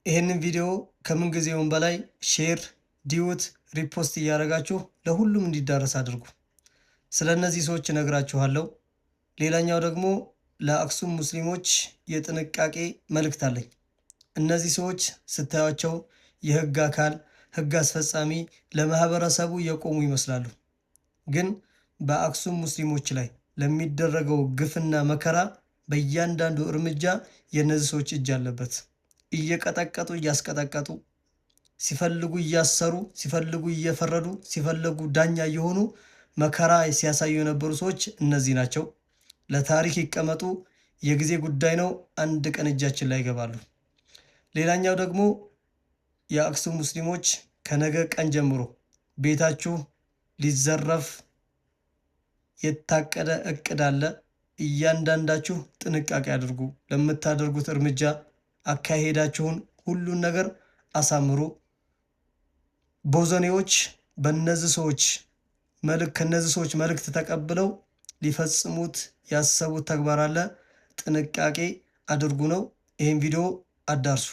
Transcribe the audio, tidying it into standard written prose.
ይሄንን ቪዲዮ ከምን ጊዜውም በላይ ሼር፣ ዲዩት፣ ሪፖስት እያደረጋችሁ ለሁሉም እንዲዳረስ አድርጉ። ስለነዚህ ሰዎች እነግራችኋለሁ። ሌላኛው ደግሞ ለአክሱም ሙስሊሞች የጥንቃቄ መልእክት አለኝ። እነዚህ ሰዎች ስታዩቸው የህግ አካል፣ ህግ አስፈጻሚ፣ ለማህበረሰቡ የቆሙ ይመስላሉ። ግን በአክሱም ሙስሊሞች ላይ ለሚደረገው ግፍና መከራ በእያንዳንዱ እርምጃ የነዚህ ሰዎች እጅ አለበት። እየቀጠቀጡ እያስቀጠቀጡ፣ ሲፈልጉ እያሰሩ፣ ሲፈልጉ እየፈረዱ፣ ሲፈልጉ ዳኛ እየሆኑ መከራ ሲያሳዩ የነበሩ ሰዎች እነዚህ ናቸው። ለታሪክ ይቀመጡ። የጊዜ ጉዳይ ነው። አንድ ቀን እጃችን ላይ ይገባሉ። ሌላኛው ደግሞ የአክሱም ሙስሊሞች ከነገ ቀን ጀምሮ ቤታችሁ ሊዘረፍ የታቀደ እቅድ አለ። እያንዳንዳችሁ ጥንቃቄ አድርጉ። ለምታደርጉት እርምጃ አካሄዳችሁን ሁሉን ነገር አሳምሩ። ቦዘኔዎች ከነዚህ ሰዎች መልእክት ተቀብለው ሊፈጽሙት ያሰቡት ተግባር አለ። ጥንቃቄ አድርጉ ነው። ይህን ቪዲዮ አዳርሱ።